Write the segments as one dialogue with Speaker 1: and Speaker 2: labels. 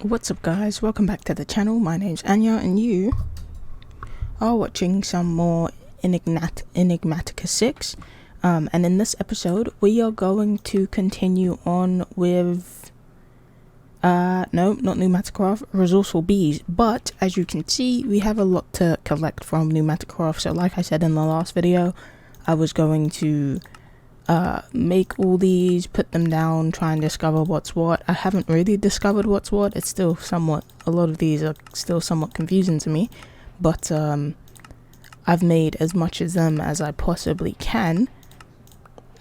Speaker 1: What's up guys, welcome back to the channel. My name's Anya and you are watching some more Enigmatica 6 and in this episode we are going to continue on with no, not Enigmatica, Resourceful bees. But as you can see, we have a lot to collect from Enigmatica. So like I said in the last video, I was going to make all these, put them down, try and discover what's what. I haven't really discovered what's what. It's still somewhat, a lot of these are still somewhat confusing to me, but I've made as much of them as I possibly can,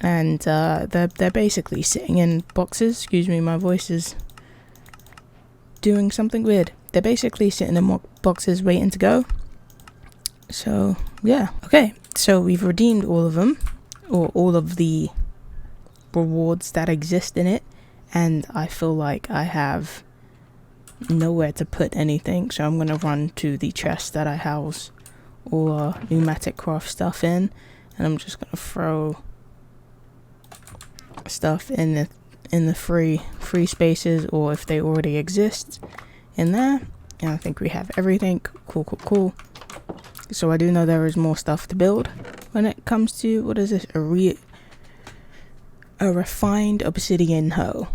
Speaker 1: and they're basically sitting in boxes. Excuse me, my voice is doing something weird. They're basically sitting in boxes waiting to go. So yeah, okay, so we've redeemed all of them, or all of the rewards that exist in it, and I feel like I have nowhere to put anything, so I'm gonna run to the chest that I house all our pneumatic craft stuff in, and I'm just gonna throw stuff in the free spaces, or if they already exist, in there. And I think we have everything. Cool. So I do know there is more stuff to build when it comes to, what is this, a refined obsidian hoe.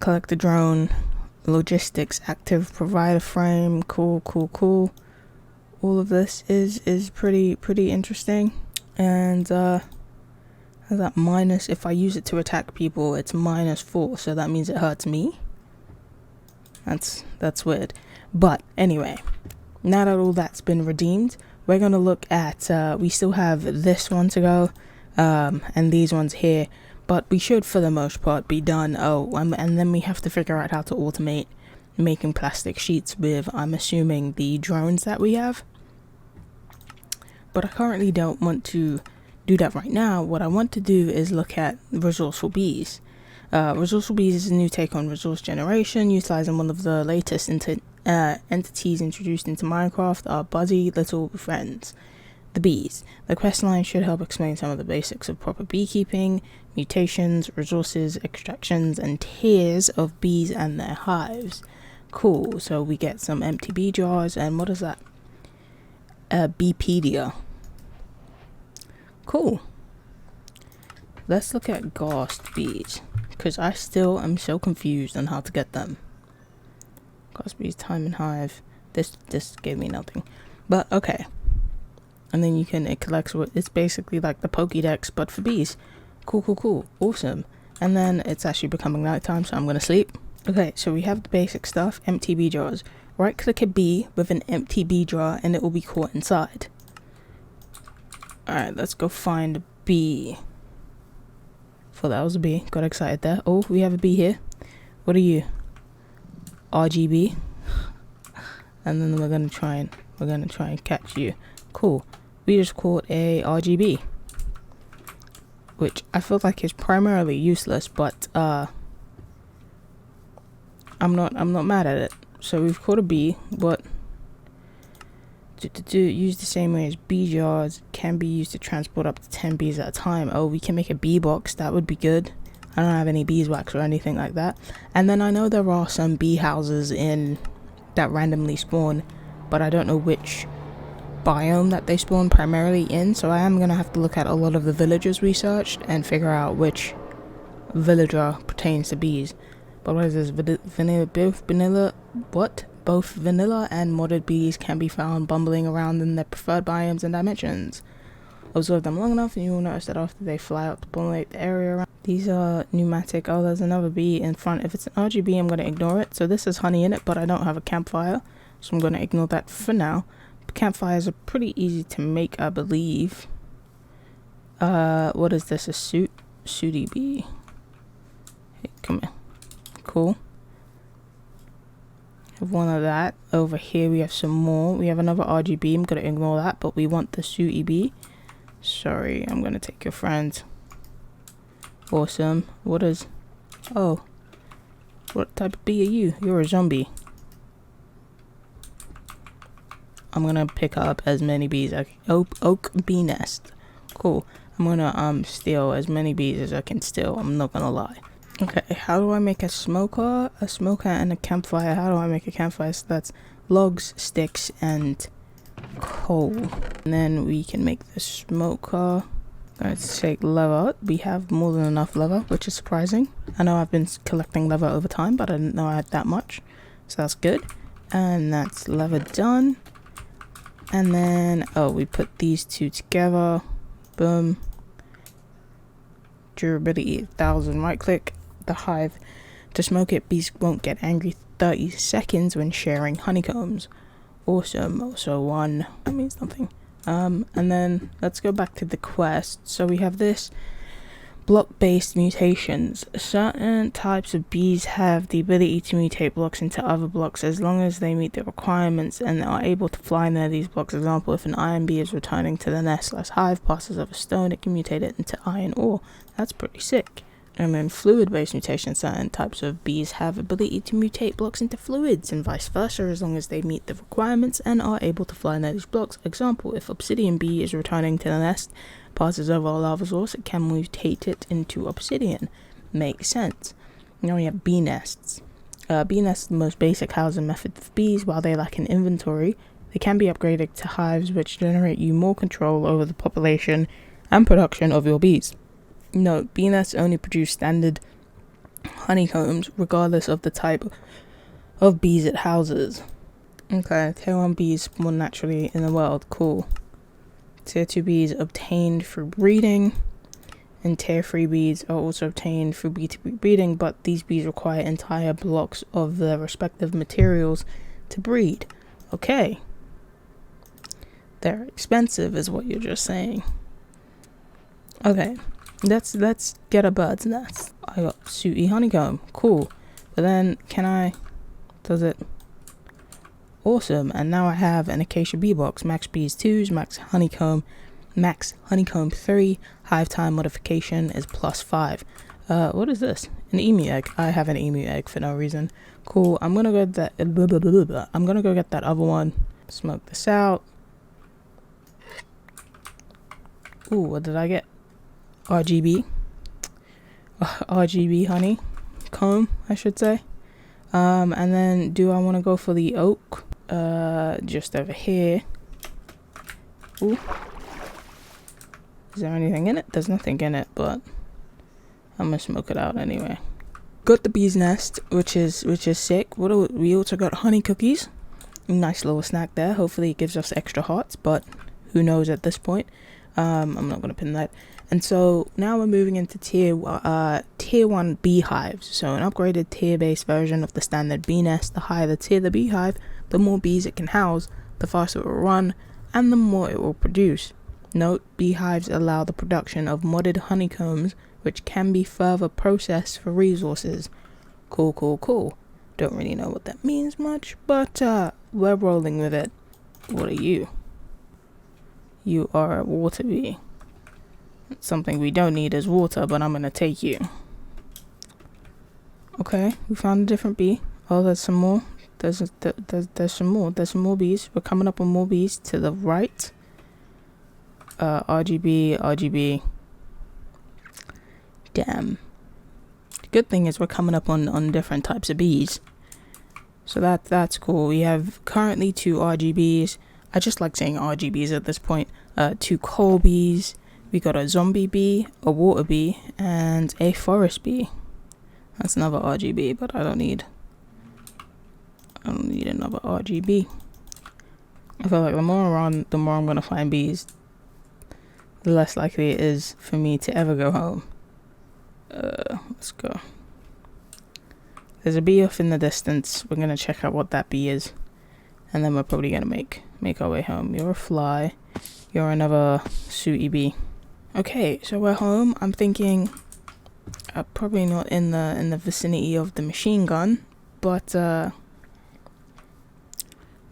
Speaker 1: Collect the drone, logistics, active provider frame. Cool. All of this is pretty interesting. And that minus, if I use it to attack people, it's -4, so that means it hurts me. That's weird. But anyway, now that all that's been redeemed, we're gonna look at we still have this one to go, and these ones here, but we should for the most part be done. And then we have to figure out how to automate making plastic sheets with, I'm assuming, the drones that we have. But I currently don't want to do that right now. What I want to do is look at Resourceful bees. Resourceful bees is a new take on resource generation, utilizing one of the latest entities introduced into Minecraft, our buzzy little friends, the bees. The questline should help explain some of the basics of proper beekeeping, mutations, resources, extractions, and tiers of bees and their hives. Cool, so we get some empty bee jars, and what is that? Beepedia. Cool. Let's look at ghast bees, because I still am so confused on how to get them. Ghast bees, time and hive. This gave me nothing, but okay. And then it collects what, it's basically like the Pokédex but for bees. Cool, awesome. And then it's actually becoming nighttime, so I'm gonna sleep. Okay, so we have the basic stuff. Empty bee jars. Right click a bee with an empty bee jar and it will be caught inside. Alright, let's go find a bee. Thought that was a bee. Got excited there. Oh, we have a bee here. What are you? RGB. And then we're gonna try and catch you. Cool. We just caught a RGB, which I feel like is primarily useless, but I'm not mad at it. So we've caught a bee, but use the same way as bee jars, can be used to transport up to 10 bees at a time. Oh, we can make a bee box. That would be good. I don't have any beeswax or anything like that. And then I know there are some bee houses in that randomly spawn, but I don't know which biome that they spawn primarily in, so I am gonna have to look at a lot of the villagers we searched and figure out which villager pertains to bees. But what is this? Both vanilla and modded bees can be found bumbling around in their preferred biomes and dimensions. Observe them long enough and you will notice that after they fly out to pollinate the area around. These are pneumatic. Oh, there's another bee in front. If it's an RGB, I'm going to ignore it. So this has honey in it, but I don't have a campfire, so I'm going to ignore that for now. Campfires are pretty easy to make, I believe. What is this? A sooty bee. Hey, come here. Cool. Have one of that. Over here we have some more. We have another RGB. I'm gonna ignore that, but we want the sooty bee. Sorry, I'm gonna take your friend. Awesome. What is? Oh, what type of bee are you? You're a zombie. I'm gonna pick up as many bees. Oak bee nest. Cool. I'm gonna steal as many bees as I can steal. I'm not gonna lie. Okay, how do I make a smoker? A smoker and a campfire. How do I make a campfire? So that's logs, sticks, and coal. And then we can make the smoker. Let's take leather. We have more than enough leather, which is surprising. I know I've been collecting leather over time, but I didn't know I had that much. So that's good. And that's leather done. And then, oh, we put these two together. Boom. Durability 1000. Right click the hive to smoke it. Bees won't get angry 30 seconds when sharing honeycombs. Awesome. Also one. That means nothing. And then let's go back to the quest. So we have this block-based mutations. Certain types of bees have the ability to mutate blocks into other blocks as long as they meet the requirements and are able to fly near these blocks. Example, if an iron bee is returning to the nest/hive, passes over a stone, it can mutate it into iron ore. That's pretty sick. And then fluid-based mutations. Certain types of bees have ability to mutate blocks into fluids and vice versa as long as they meet the requirements and are able to fly near these blocks. Example, if obsidian bee is returning to the nest, passes over a lava source, it can mutate it into obsidian. Makes sense. Now we have bee nests. Bee nests are the most basic housing method for bees. While they lack an inventory, they can be upgraded to hives which generate you more control over the population and production of your bees. Note, bee nests only produce standard honeycombs regardless of the type of bees it houses. Okay, tier 1 bees spawn naturally in the world. Cool. Tier 2 bees obtained through breeding, and tier 3 bees are also obtained through B2B breeding, but these bees require entire blocks of their respective materials to breed. Okay. They're expensive is what you're just saying. Okay. Let's get a bird's nest. I got sooty honeycomb. Cool. But then does it? Awesome. And now I have an acacia bee box. Max bees 2s, max honeycomb 3. Hive time modification is +5. What is this? An emu egg. I have an emu egg for no reason. Cool. I'm gonna go get that. I'm gonna go get that other one. Smoke this out. Ooh, what did I get? RGB honey comb, I should say. And then do I want to go for the oak? Just over here. Ooh. Is there anything in it? There's nothing in it, but I'm gonna smoke it out anyway. Got the bee's nest, which is sick. We also got honey cookies. Nice little snack there. Hopefully it gives us extra hearts, but who knows at this point. I'm not gonna pin that. And so now we're moving into tier 1 beehives. So an upgraded tier-based version of the standard bee nest. The higher the tier the beehive, the more bees it can house, the faster it will run, and the more it will produce. Note, beehives allow the production of modded honeycombs, which can be further processed for resources. Cool. Don't really know what that means much, but we're rolling with it. What are you? You are a water bee. Something we don't need is water, but I'm gonna take you. Okay, we found a different bee. Oh, there's some more. There's some more. There's some more bees. We're coming up on more bees to the right. RGB. Damn. The good thing is we're coming up on different types of bees. So that's cool. We have currently 2 RGBs. I just like saying RGBs at this point. 2 coal bees. We got a zombie bee, a water bee, and a forest bee. That's another RGB, but I don't need another RGB. I feel like the more I'm gonna find bees, the less likely it is for me to ever go home. Let's go. There's a bee off in the distance. We're gonna check out what that bee is, and then we're probably gonna make our way home. You're a fly. You're another sooty bee. Okay, so we're home. I'm thinking probably not in the vicinity of the machine gun, but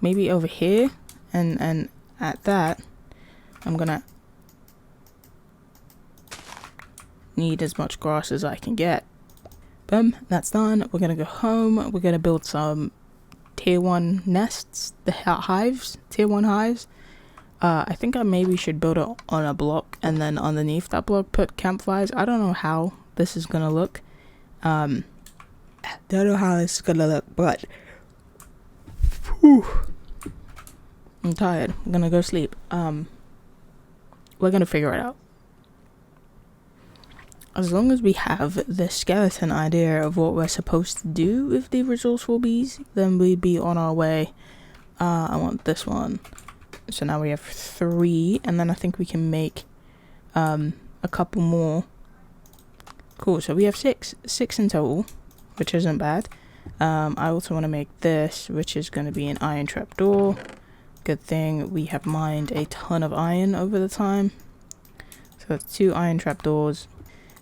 Speaker 1: maybe over here, and at that I'm gonna need as much grass as I can get. Boom, that's done. We're gonna go home. We're gonna build some tier 1 nests, the hives, tier 1 hives. I think I maybe should build it on a block and then underneath that block put campfires. I don't know how this is gonna look. Don't know how this is gonna look, but whew, I'm tired. I'm gonna go sleep. We're gonna figure it out. As long as we have the skeleton idea of what we're supposed to do with the resourceful bees, then we'd be on our way. I want this one. So now we have 3, and then I think we can make a couple more. Cool, so we have 6 in total, which isn't bad. I also want to make this, which is going to be an iron trapdoor. Good thing we have mined a ton of iron over the time. So that's 2 iron trapdoors.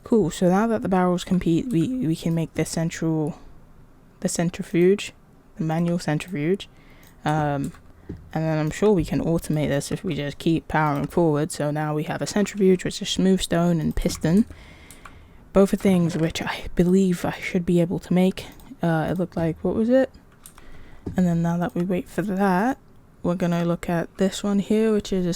Speaker 1: Cool, so now that the barrels compete, we can make the centrifuge, the manual centrifuge. And then I'm sure we can automate this if we just keep powering forward. So now we have a centrifuge, which is smooth stone and piston. Both are things which I believe I should be able to make. It looked like, what was it? And then now that we wait for that, we're going to look at this one here, which is a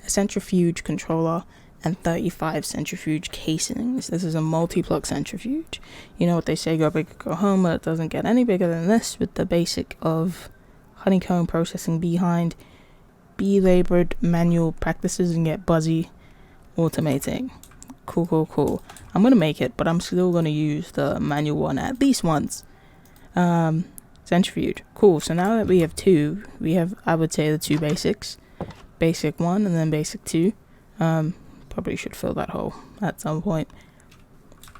Speaker 1: centrifuge controller and 35 centrifuge casings. This is a multi-plug centrifuge. You know what they say, go big or go home, but it doesn't get any bigger than this with the basic of honeycomb processing behind, bee-labored manual practices and get buzzy automating. Cool. I'm going to make it, but I'm still going to use the manual one at least once. Centrifuge. Cool, so now that we have 2, we have, I would say, the 2 basics. Basic 1 and then basic 2. Probably should fill that hole at some point.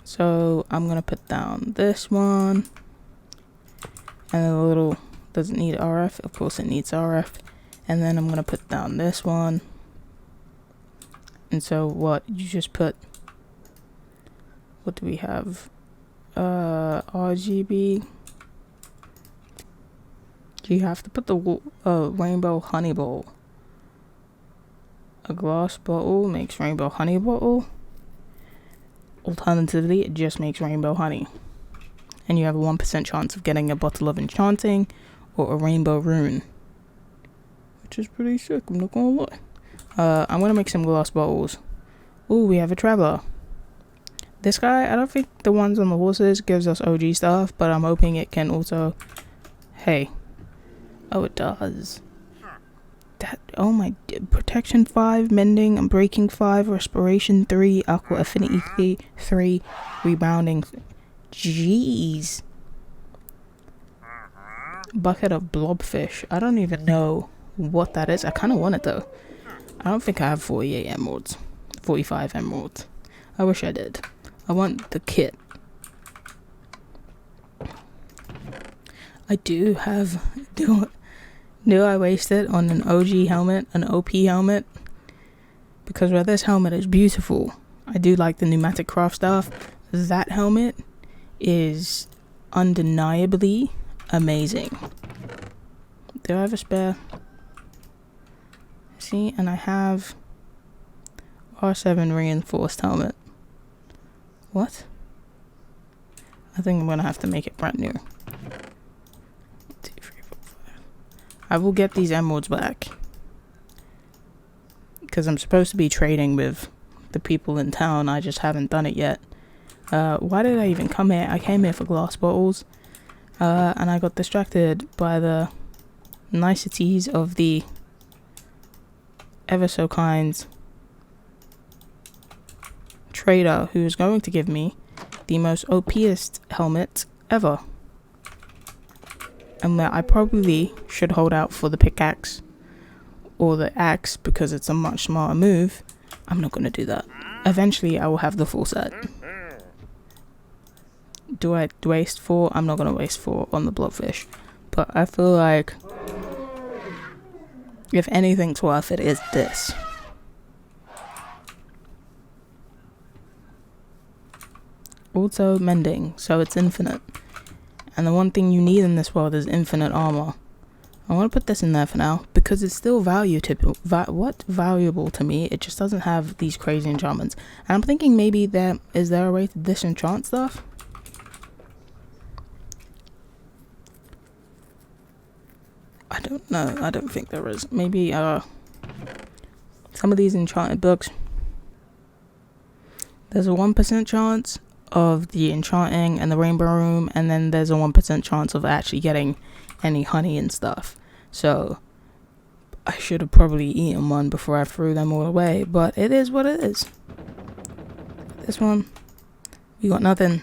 Speaker 1: So I'm going to put down this one. And a little, does it need RF? Of course it needs RF. And then I'm going to put down this one. And so what, you just put, what do we have? RGB. You have to put the rainbow honey bowl. A glass bottle makes rainbow honey bottle. Alternatively, it just makes rainbow honey. And you have a 1% chance of getting a bottle of enchanting or a rainbow rune. Which is pretty sick, I'm not gonna lie. I'm gonna make some glass bottles. Ooh, we have a traveler. This guy, I don't think the ones on the horses gives us OG stuff, but I'm hoping it can also... Hey. Oh, it does. That, oh my... Protection 5, mending and breaking 5, respiration 3, aqua affinity 3, rebounding... Jeez. Bucket of blobfish. I don't even know what that is. I kind of want it though. I don't think I have 48 emeralds. 45 emeralds. I wish I did. I want the kit. I do have... Do I waste it on an OG helmet? An OP helmet? Because while this helmet is beautiful, I do like the pneumatic craft stuff. That helmet is undeniably amazing. Do I have a spare? See, and I have R7 reinforced helmet. What? I think I'm gonna have to make it brand new. 1, 2, 3, 4, 5. I will get these emeralds back because I'm supposed to be trading with the people in town. I just haven't done it yet. Why did I even come here? I came here for glass bottles, and I got distracted by the niceties of the ever so kind trader who's going to give me the most OPest helmet ever. And that I probably should hold out for the pickaxe or the axe because it's a much smarter move. I'm not going to do that. Eventually I will have the full set. Do I waste 4? I'm not going to waste 4 on the blobfish. But I feel like if anything's worth it, is this. Also mending, so it's infinite. And the one thing you need in this world is infinite armor. I want to put this in there for now because it's still valuable to me. It just doesn't have these crazy enchantments. And I'm thinking maybe is there a way to disenchant stuff? I don't know. I don't think there is. Maybe some of these enchanted books, there's a 1% chance of the enchanting and the rainbow room, and then there's a 1% chance of actually getting any honey and stuff. So I should have probably eaten one before I threw them all away, but it is what it is. This one, we got nothing.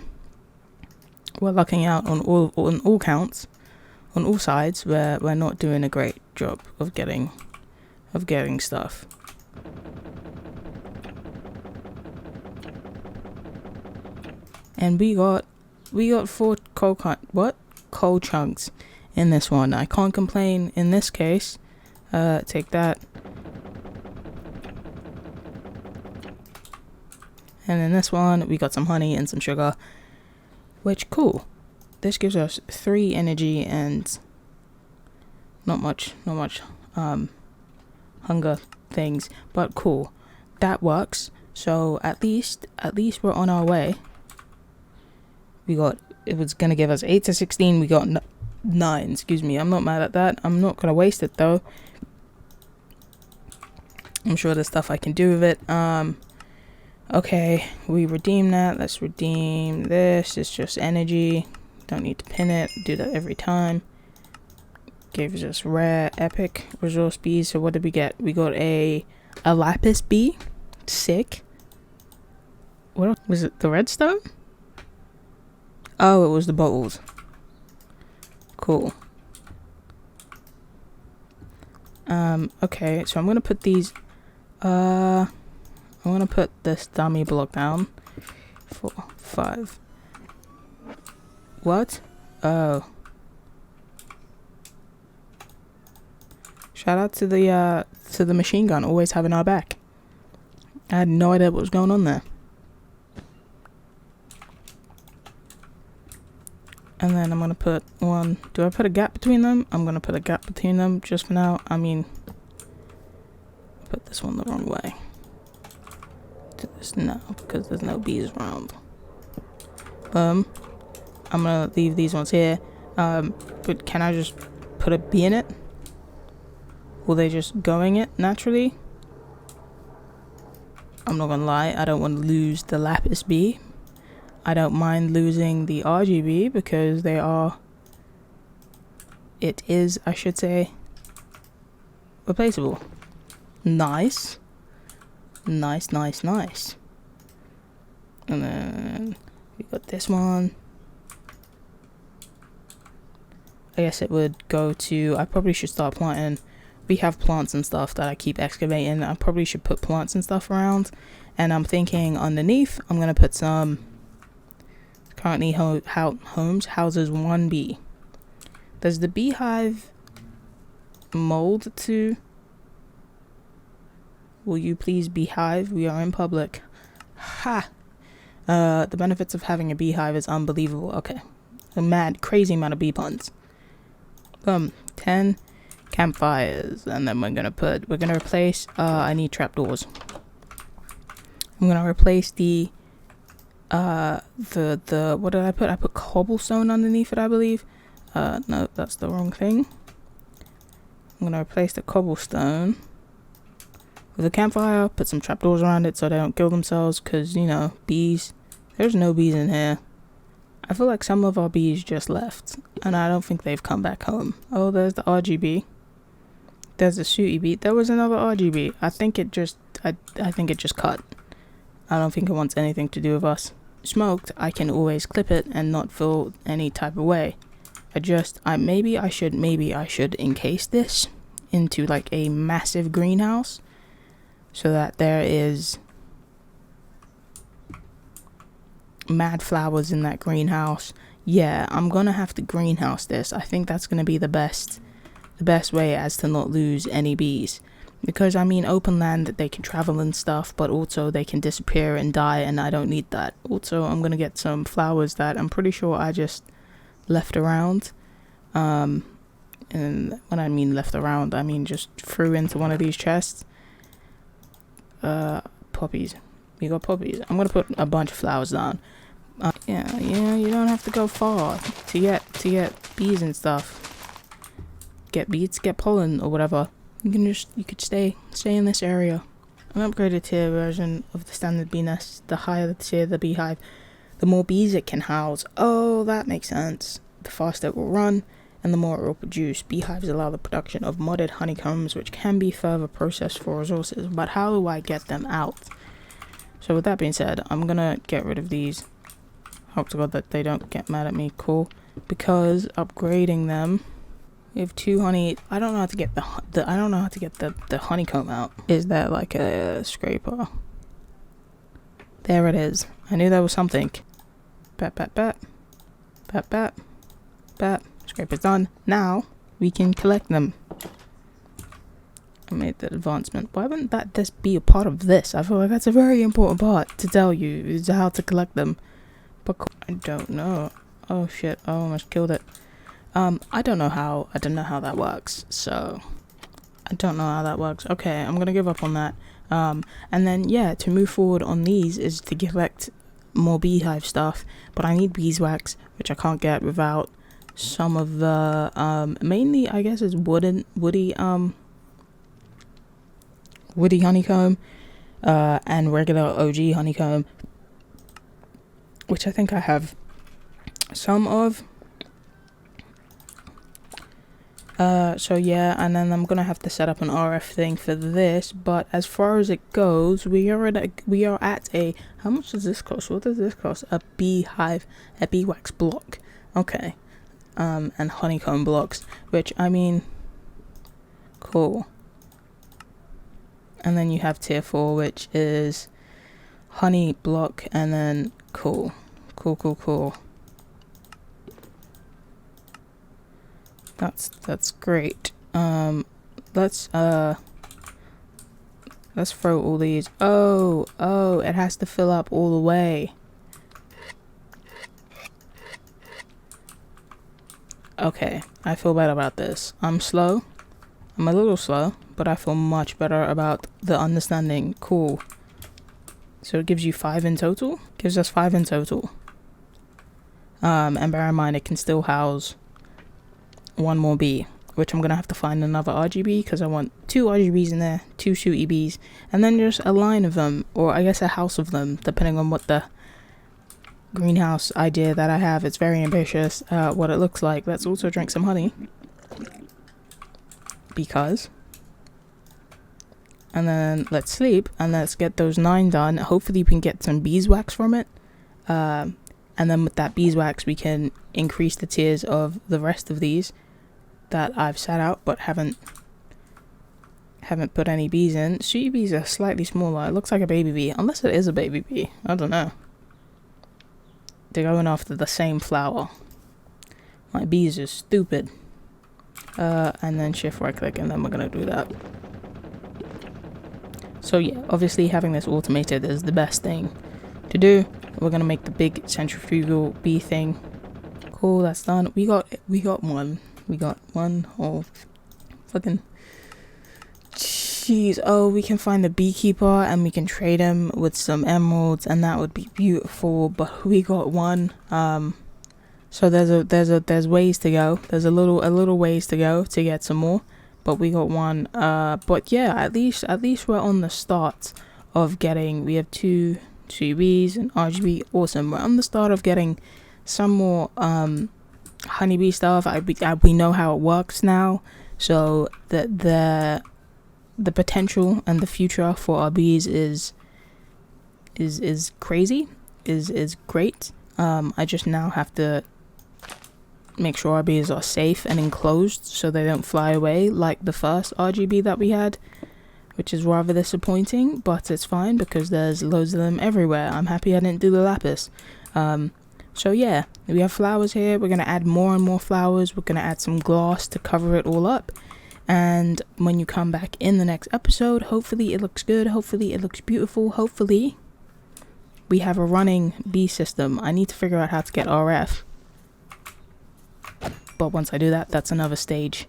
Speaker 1: We're lucking out on all counts, on all sides. Where we're not doing a great job of getting stuff. And we got 4 coal chunks in this one. I can't complain in this case. Take that. And in this one, we got some honey and some sugar, which cool. This gives us 3 energy and not much hunger things, but cool. That works. So at least we're on our way. It was gonna give us 8 to 16. We got 9. Excuse me. I'm not mad at that. I'm not gonna waste it though. I'm sure there's stuff I can do with it. Okay, we redeem that. Let's redeem this. It's just energy. Don't need to pin it. Do that every time. Gives us rare epic resource bees. So what did we get? We got a lapis bee. Sick. What was it? The redstone? Oh, it was the bottles. Cool. Okay, so I'm gonna put these. I'm gonna put this dummy block down. 4, 5. What? Oh. Shout out to the machine gun, always having our back. I had no idea what was going on there. And then I'm gonna put one. Do I put a gap between them? I'm gonna put a gap between them just for now. I mean, put this one the wrong way. Do this now because there's no bees around. I'm gonna leave these ones here. But can I just put a bee in it? Will they just going it naturally? I'm not gonna lie, I don't want to lose the lapis bee. I don't mind losing the RGB because it is, I should say, replaceable. Nice. Nice. And then we got this one. I guess it would go to, I probably should start planting. We have plants and stuff that I keep excavating. I probably should put plants and stuff around. And I'm thinking underneath, I'm going to put some, currently houses 1 bee. Does the beehive mold to? Will you please beehive? We are in public. Ha! The benefits of having a beehive is unbelievable. Okay. Crazy amount of bee puns. 10 campfires. And then we're gonna replace, I need trapdoors. I'm gonna replace the what did I put? I put cobblestone underneath it, I believe. No, that's the wrong thing. I'm gonna replace the cobblestone with a campfire, put some trapdoors around it so they don't kill themselves, because, you know, bees. There's no bees in here. I feel like some of our bees just left, and I don't think they've come back home. Oh, there's the RGB. There's a sooty bee. There was another RGB. I think it just cut. I don't think it wants anything to do with us. Smoked, I can always clip it and not feel any type of way. Maybe I should encase this into like a massive greenhouse so that there is mad flowers in that greenhouse. Yeah, I'm gonna have to greenhouse this. I think that's gonna be the best way as to not lose any bees. Because, I mean, open land, they can travel and stuff, but also they can disappear and die, and I don't need that. Also, I'm gonna get some flowers that I'm pretty sure I just left around. And when I mean left around, I mean just threw into one of these chests. Poppies. We got poppies. I'm gonna put a bunch of flowers down. Yeah, you don't have to go far to get bees and stuff. Get bees, get pollen or whatever. You could stay in this area. An upgraded tier version of the standard bee nest. The higher the tier, the beehive, the more bees it can house. Oh, that makes sense. The faster it will run, and the more it will produce. Beehives allow the production of modded honeycombs, which can be further processed for resources. But how do I get them out? So with that being said, I'm gonna get rid of these. Hope to God that they don't get mad at me. Cool. Because upgrading them, we have 2 honey. I don't know how to get the honeycomb out. Is that like a scraper? There it is. I knew there was something. Bat, bat, bat. Bat, bat. Bat. Scraper's done. Now we can collect them. I made the advancement. Why wouldn't that just be a part of this? I feel like that's a very important part to tell you, is how to collect them. But I don't know. Oh shit, I almost killed it. I don't know how that works, so I don't know how that works. Okay, I'm gonna give up on that. And then yeah, to move forward on these is to collect more beehive stuff, but I need beeswax, which I can't get without some of the mainly I guess is woody honeycomb and regular OG honeycomb, which I think I have some of. So yeah, and then I'm gonna have to set up an RF thing for this, but as far as it goes, we are at a, how much does this cost? What does this cost? A beeswax block. Okay. And honeycomb blocks, which I mean, cool. And then you have tier 4, which is honey block, and then cool. That's great. Let's throw all these. Oh, it has to fill up all the way. Okay, I feel better about this. I'm slow. I'm a little slow, but I feel much better about the understanding. Cool. So it gives you 5 in total? Gives us 5 in total. And bear in mind, it can still house 1 more bee, which I'm gonna have to find another RGB, because I want 2 RGBs in there, 2 shooty bees, and then just a line of them, or I guess a house of them, depending on what the greenhouse idea that I have. It's very ambitious, what it looks like. Let's also drink some honey, because, and then let's sleep, and let's get those 9 done. Hopefully we can get some beeswax from it, and then with that beeswax we can increase the tiers of the rest of these that I've set out but haven't put any bees in. Shooty bees are slightly smaller. It looks like a baby bee, unless it is a baby bee. I don't know. They're going after the same flower. My bees are stupid. And then shift right click, and then we're gonna do that. So yeah, obviously having this automated is the best thing to do. We're gonna make the big centrifugal bee thing. Cool, that's done. We got one whole fucking, jeez. Oh, we can find the beekeeper and we can trade him with some emeralds, and that would be beautiful. But we got one. So there's ways to go. There's a little ways to go to get some more, but we got one. But yeah, at least we're on the start of getting. We have 2 bees and RGB. Awesome. We're on the start of getting some more honeybee stuff. We know how it works now, so the potential and the future for our bees is crazy, is great. I just now have to make sure our bees are safe and enclosed so they don't fly away like the first RGB that we had, which is rather disappointing, but it's fine because there's loads of them everywhere. I'm happy I didn't do the lapis. So yeah, we have flowers here. We're going to add more and more flowers. We're going to add some glass to cover it all up. And when you come back in the next episode, hopefully it looks good. Hopefully it looks beautiful. Hopefully we have a running bee system. I need to figure out how to get RF. But once I do that, that's another stage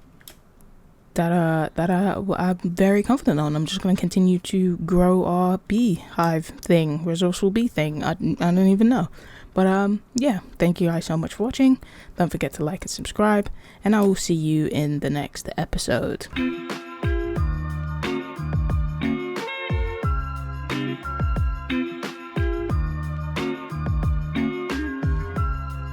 Speaker 1: that I'm very confident on. I'm just going to continue to grow our beehive thing, resourceful bee thing. I don't even know. But yeah, thank you guys so much for watching. Don't forget to like and subscribe, and I will see you in the next episode.